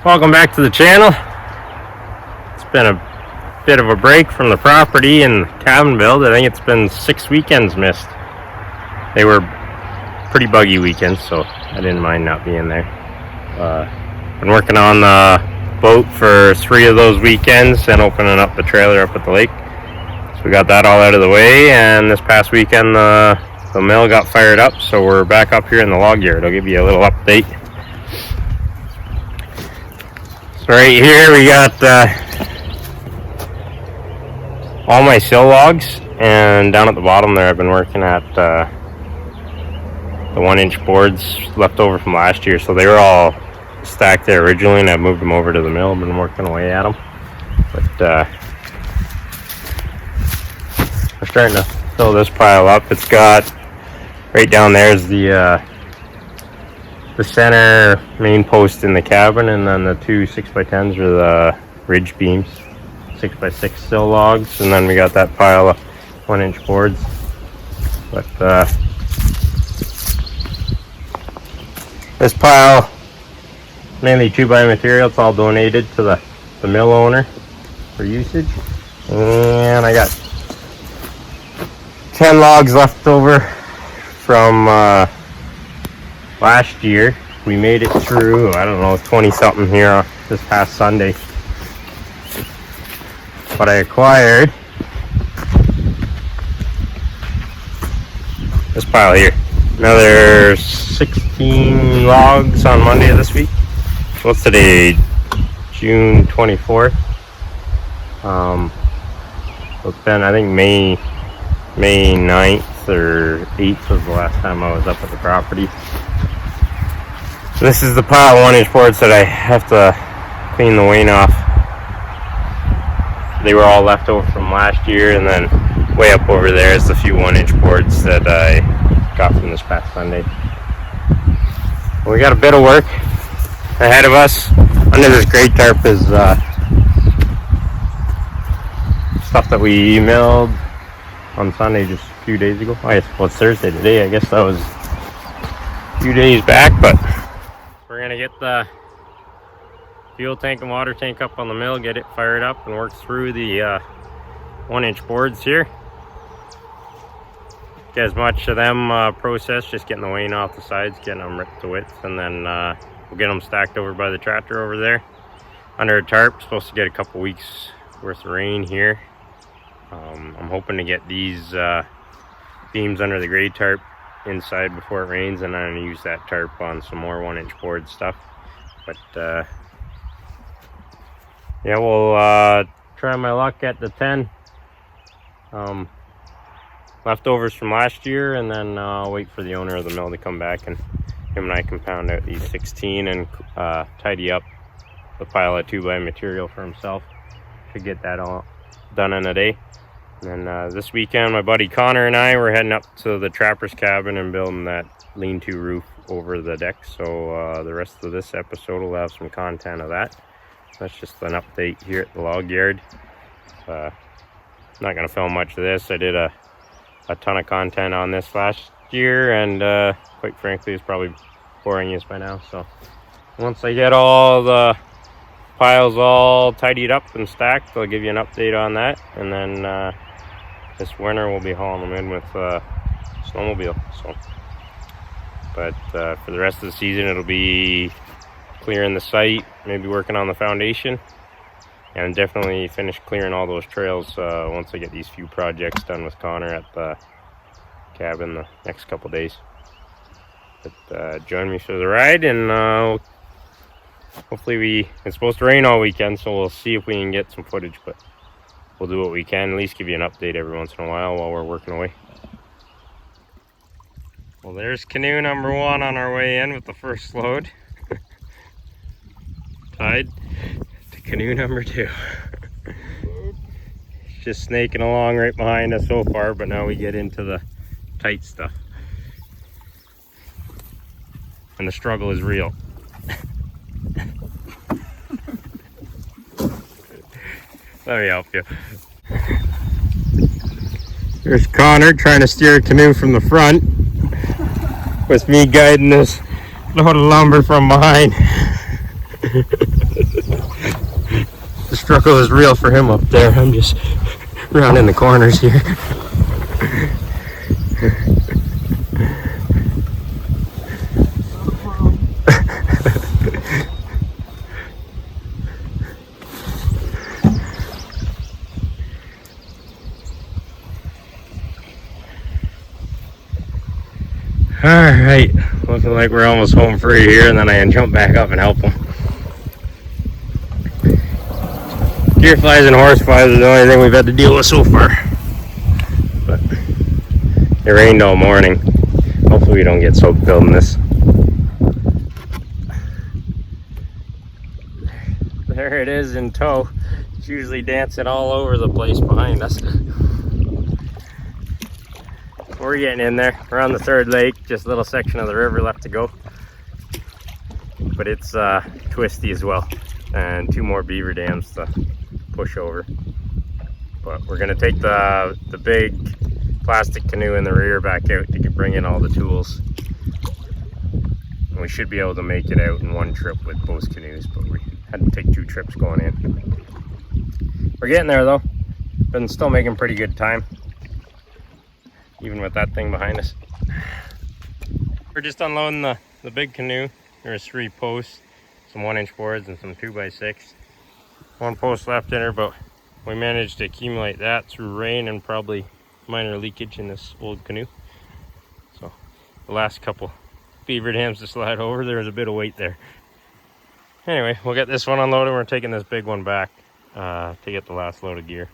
Welcome back to the channel. It's been a bit of a break from the property and cabin build. I think it's been 6 weekends missed. They were pretty buggy weekends, so I didn't mind not being there. Been working on the boat for 3 of those weekends and opening up the trailer up at the lake. So we got that all out of the way, and this past weekend the mill got fired up, so we're back up here in the log yard. I'll give you a little update. So right here we got all my sill logs, and down at the bottom there I've been working at the 1-inch boards left over from last year. So they were all stacked there originally, and I moved them over to the mill. I've been working away at them, but we're starting to fill this pile up. It's got right down there is the center main post in the cabin, and then the 2 6x10s are the ridge beams, 6x6 sill logs, and then we got that pile of 1-inch boards. But this pile, mainly 2x material, it's all donated to the mill owner for usage. And I got 10 logs left over from last year. We made it through, I don't know, 20 something here this past Sunday. But I acquired this pile here. Another 16 logs on Monday of this week. What's today? June 24th. So it's been, I think, May 9th or 8th was the last time I was up at the property. This is the pile of 1-inch boards that I have to clean the wane off. They were all left over from last year, and then way up over there is the few 1-inch boards that I got from this past Sunday. We got a bit of work ahead of us. Under this grate tarp is stuff that we emailed on Sunday just a few days ago. Well, it's Thursday today. I guess that was a few days back, but we're gonna get the fuel tank and water tank up on the mill, get it fired up, and work through the 1-inch boards here. Get as much of them processed, just getting the wane off the sides, getting them ripped to width, and then we'll get them stacked over by the tractor over there under a tarp. Supposed to get a couple weeks worth of rain here. I'm hoping to get these beams under the grade tarp inside before it rains, and I'm going to use that tarp on some more 1-inch board stuff. But yeah, we'll try my luck at the 10 leftovers from last year, and then wait for the owner of the mill to come back, and him and I can pound out these 16 and tidy up the pile of 2x material for himself. Should get that all done in a day. And this weekend, my buddy Connor and I were heading up to the trapper's cabin and building that lean-to roof over the deck. So the rest of this episode will have some content of that. That's just an update here at the log yard. Not going to film much of this. I did a ton of content on this last year, and quite frankly, it's probably boring you by now. So once I get all the piles all tidied up and stacked, I'll give you an update on that. And then this winter we'll be hauling them in with snowmobile. So, but for the rest of the season, it'll be clearing the site, maybe working on the foundation, and definitely finish clearing all those trails once I get these few projects done with Connor at the cabin the next couple days. But join me for the ride, and hopefully it's supposed to rain all weekend, so we'll see if we can get some footage, but we'll do what we can, at least give you an update every once in a while we're working away. Well, there's canoe number 1 on our way in with the first load. Tied to canoe number 2. It's just snaking along right behind us so far, but now we get into the tight stuff. And the struggle is real. Let me help you. There's Connor trying to steer a canoe from the front, with me guiding this load of lumber from behind. The struggle is real for him up there. I'm just rounding the corners here. Alright, looking like we're almost home free here, and then I can jump back up and help them. Deer flies and horse flies are the only thing we've had to deal with so far. But it rained all morning. Hopefully we don't get soaked building this. There it is in tow. It's usually dancing all over the place behind us. We're getting in there. We're on the third lake, just a little section of the river left to go. But it's twisty as well. And 2 more beaver dams to push over. But we're gonna take the big plastic canoe in the rear back out to bring in all the tools. And we should be able to make it out in one trip with both canoes, but we had to take 2 trips going in. We're getting there though. Been still making pretty good time, even with that thing behind us. We're just unloading the big canoe. There's 3 posts, some 1-inch boards and some 2x6. 1 post left in her, but we managed to accumulate that through rain and probably minor leakage in this old canoe. So the last couple beaver dams to slide over, there was a bit of weight there. Anyway, we'll get this one unloaded. We're taking this big one back to get the last load of gear.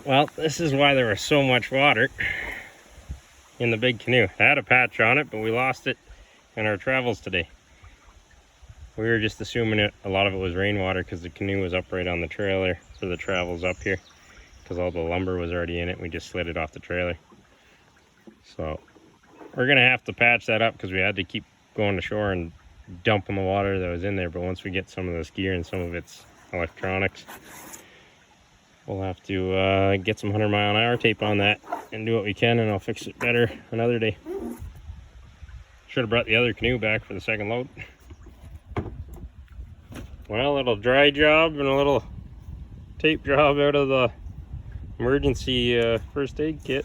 Well, this is why there was so much water in the big canoe. It had a patch on it, but we lost it in our travels today. We were just assuming a lot of it was rainwater because the canoe was up right on the trailer for the travels up here, because all the lumber was already in it. We just slid it off the trailer. So we're gonna have to patch that up because we had to keep going to shore and dumping the water that was in there. But once we get some of this gear and some of its electronics, we'll have to get some 100-mile-an-hour tape on that and do what we can, and I'll fix it better another day. Should have brought the other canoe back for the second load. Well, a little dry job and a little tape job out of the emergency first aid kit.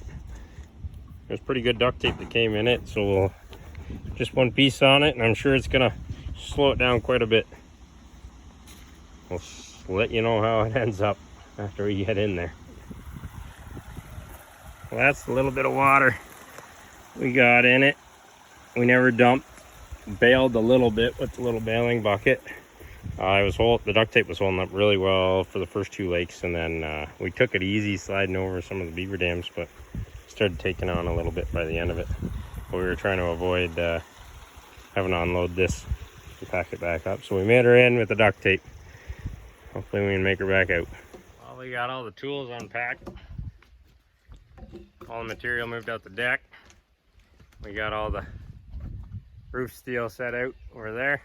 There's pretty good duct tape that came in it, so we'll just 1 piece on it, and I'm sure it's gonna slow it down quite a bit. We'll let you know how it ends up after we get in there. Well, that's a little bit of water we got in it. We never dumped. Bailed a little bit with the little bailing bucket. The duct tape was holding up really well for the first 2 lakes, and then we took it easy sliding over some of the beaver dams, but started taking on a little bit by the end of it. But we were trying to avoid having to unload this and pack it back up. So we made her in with the duct tape. Hopefully we can make her back out. Well, we got all the tools unpacked. All the material moved out the deck. We got all the roof steel set out over there.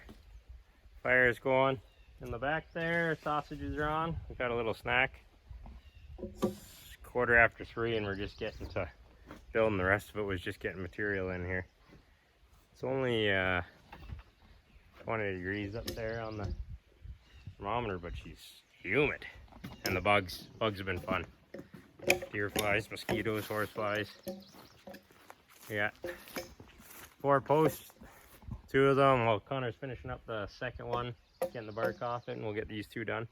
Fire is going in the back there. Sausages are on. We got a little snack. It's 3:15 and we're just getting to building. The rest of it was just getting material in here. It's only 20 degrees up there on the thermometer, but she's humid. And the bugs have been fun. Deer flies, mosquitoes, horse flies. We got 4 posts. 2 of them. Well, Connor's finishing up the second one, getting the bark off it, and we'll get these 2 done.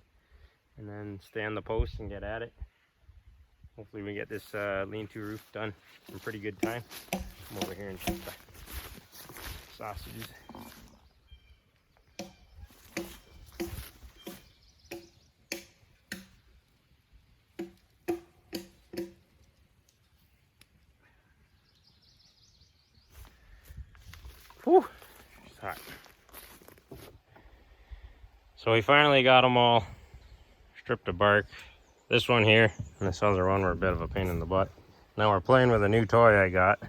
And then stand the post and get at it. Hopefully we get this lean-to roof done in pretty good time. Come over here and check the sausages. Whew, it's hot. So we finally got them all stripped of bark. This one here and this other one were a bit of a pain in the butt. Now we're playing with a new toy I got.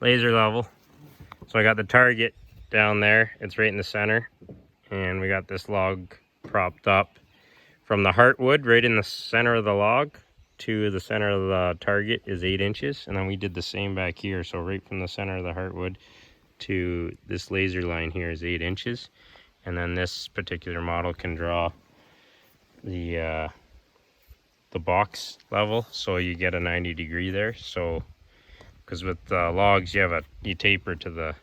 Laser level. So I got the target down there. It's right in the center. And we got this log propped up from the heartwood right in the center of the log to the center of the target is 8 inches. And then we did the same back here. So right from the center of the heartwood to this laser line here is 8 inches, and then this particular model can draw the box level, so you get a 90 degree there. So because with logs you taper to the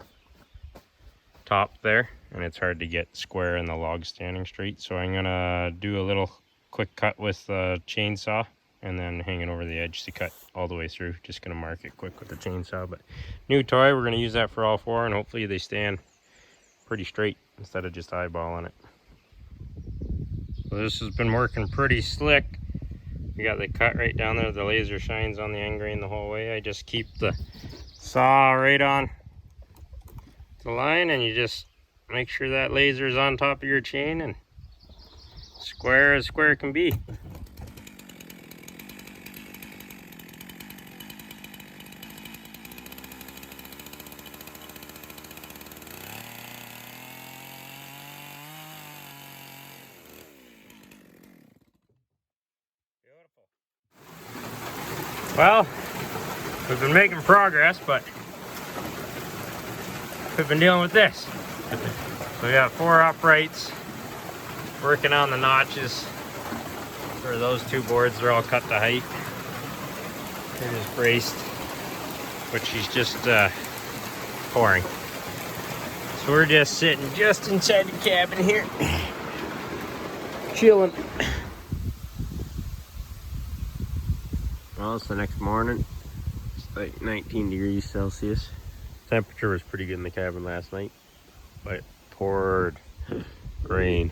top there, and it's hard to get square and the log standing straight. So I'm gonna do a little quick cut with the chainsaw and then hang it over the edge to cut all the way through. Just gonna mark it quick with the chainsaw. But new toy, we're gonna use that for all 4, and hopefully they stand pretty straight instead of just eyeballing it. So this has been working pretty slick. We got the cut right down there. The laser shines on the end grain the whole way. I just keep the saw right on the line, and you just make sure that laser is on top of your chain, and square as square can be. Well, we've been making progress, but we've been dealing with this. So we got 4 uprights, working on the notches for those 2 boards. They're all cut to height. They're just braced, but she's just pouring. So we're just sitting just inside the cabin here, chilling. Well, it's the next morning. It's like 19 degrees Celsius. Temperature was pretty good in the cabin last night, but it poured rain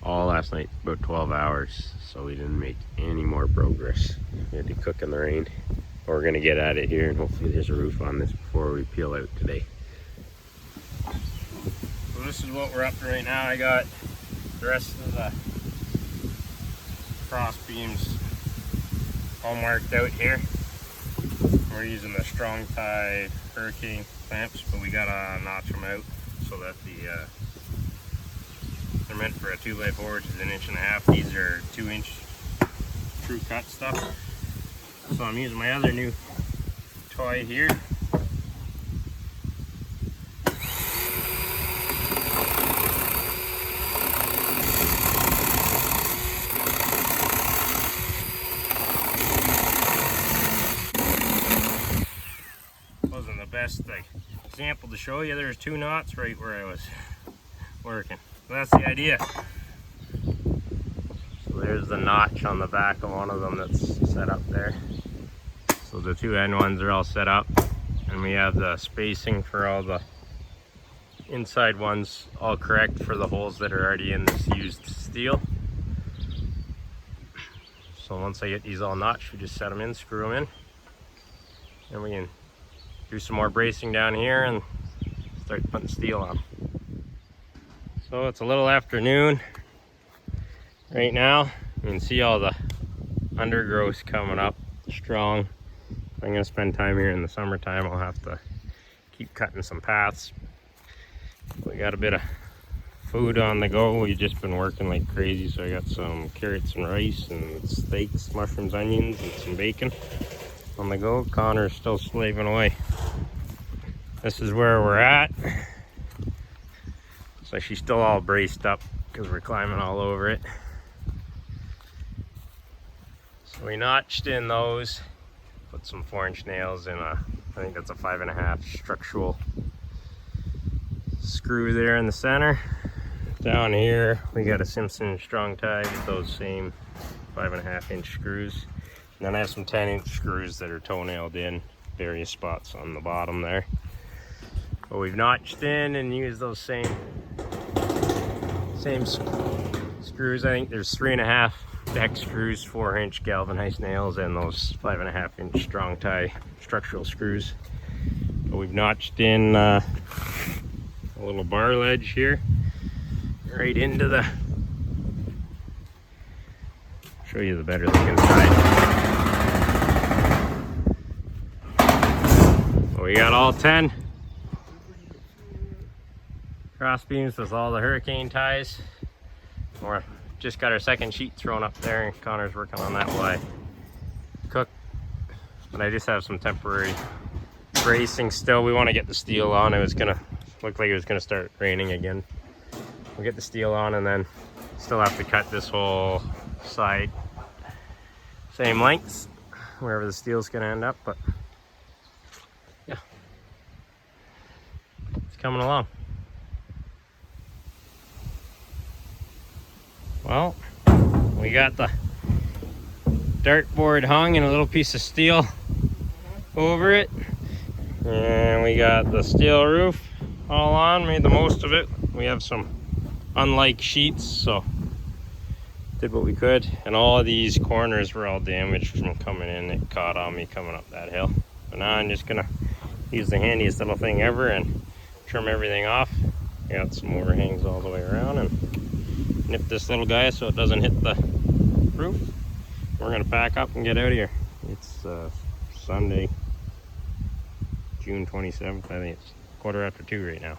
all last night, about 12 hours, so we didn't make any more progress. We had to cook in the rain. But we're gonna get at it here, and hopefully there's a roof on this before we peel out today. So this is what we're up to right now. I got the rest of the cross beams all marked out here. We're using the Strong Tie Hurricane clamps, but we gotta notch them out so that they're meant for a 2x4, which is 1.5 inches. These are 2-inch true cut stuff. So I'm using my other new toy here. Wasn't the best example to show you. There's 2 knots right where I was working. So that's the idea. So there's the notch on the back of one of them that's set up there. So the 2 end ones are all set up, and we have the spacing for all the inside ones all correct for the holes that are already in this used steel. So once I get these all notched, we just set them in, screw them in, and we can do some more bracing down here and start putting steel on. So it's a little afternoon right now. You can see all the undergrowth coming up strong. I'm gonna spend time here in the summertime. I'll have to keep cutting some paths. We got a bit of food on the go. We've just been working like crazy. So I got some carrots and rice and steaks, mushrooms, onions, and some bacon on the go. Connor's still slaving away. This is where we're at. So she's still all braced up because we're climbing all over it. So we notched in those, put some 4-inch nails in I think that's a 5.5 structural screw there in the center. Down here we got a Simpson Strong Tie with those same 5.5-inch screws. And then I have some 10-inch screws that are toe-nailed in various spots on the bottom there. But we've notched in and used those same screws. I think there's 3.5 deck screws, 4-inch galvanized nails, and those 5.5-inch Strong Tie structural screws. But we've notched in a little bar ledge here, right into the. Show you the better look inside. So we got all 10 cross beams with all the hurricane ties. We're just got our second sheet thrown up there, and Connor's working on that while I cook. But I just have some temporary bracing still. We want to get the steel on. It was gonna look like it was gonna start raining again. We'll get the steel on and then still have to cut this whole side same lengths wherever the steel's gonna end up, but yeah, it's coming along. Well, we got the dartboard hung and a little piece of steel over it, and we got the steel roof all on. Made the most of it. We have some unlike sheets, so did what we could, and all of these corners were all damaged from coming in. It caught on me coming up that hill, but now I'm just gonna use the handiest little thing ever and trim everything off. Got some overhangs all the way around and nip this little guy so it doesn't hit the roof. We're gonna pack up and get out of here. It's Sunday, June 27th. I think it's 2:15 right now.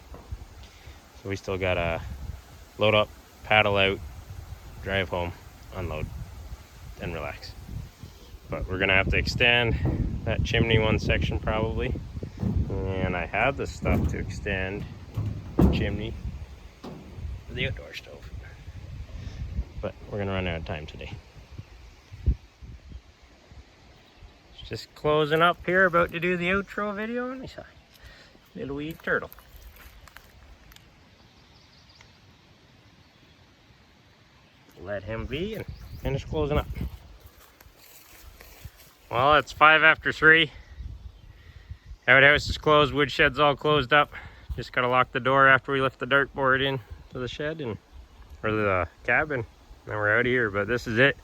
So we still gotta load up, paddle out, drive home, unload, and relax. But we're gonna have to extend that chimney one section probably. And I have the stuff to extend the chimney for the outdoor stove. But we're gonna run out of time today. Just closing up here, about to do the outro video on my side. Little wee turtle. Let him be and finish closing up. Well, it's 3:05. Outhouse is closed, woodshed's all closed up. Just gotta lock the door after we lift the dartboard in to the shed or the cabin. Then we're out of here, but this is it.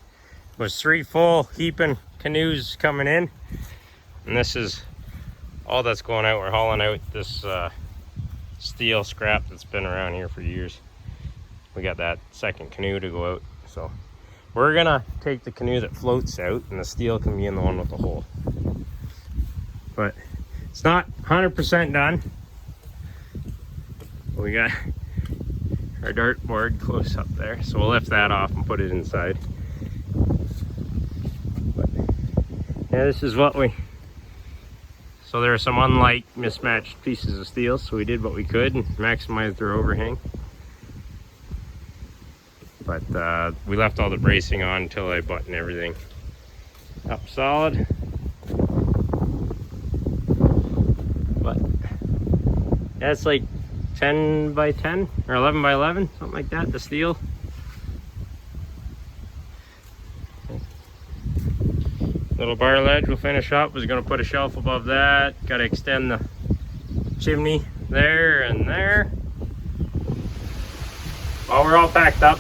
It was 3 full heaping canoes coming in, and this is all that's going out. We're hauling out this steel scrap that's been around here for years. We got that second canoe to go out, so we're gonna take the canoe that floats out, and the steel can be in the one with the hole. But it's not 100% done. We got our dartboard close up there, so we'll lift that off and put it inside. But yeah, this is what so there are some unlike mismatched pieces of steel, so we did what we could and maximized their overhang. But we left all the bracing on until I buttoned everything up solid. But yeah, it's like 10 by 10 or 11 by 11, something like that, the steel. Little bar ledge we'll finish up. Was going to put a shelf above that. Got to extend the chimney there and there. Well, we're all packed up.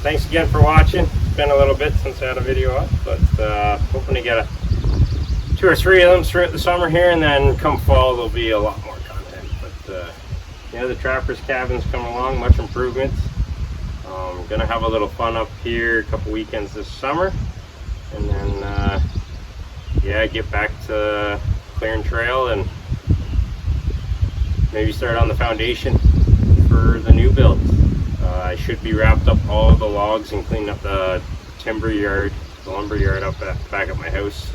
Thanks again for watching. It's been a little bit since I had a video up, but hoping to get 2 or 3 of them throughout the summer here, and then come fall there'll be a lot more content. But yeah, the Trappers cabin's coming along, much improvements. Gonna have a little fun up here a couple weekends this summer, and then yeah, get back to clearing trail and maybe start on the foundation for the new build. I should be wrapped up all the logs and cleaned up the timber yard, the lumber yard up back at my house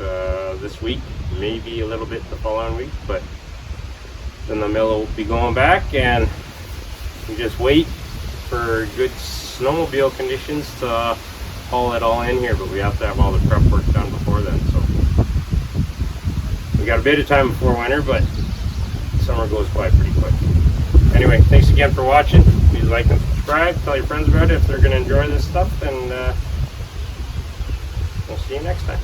this week, maybe a little bit the following week, but then the mill will be going back, and we just wait for good snowmobile conditions to haul it all in here. But we have to have all the prep work done before then, so we got a bit of time before winter, but summer goes by pretty quick. Anyway, thanks again for watching. Please like and subscribe, tell your friends about it if they're going to enjoy this stuff, and we'll see you next time.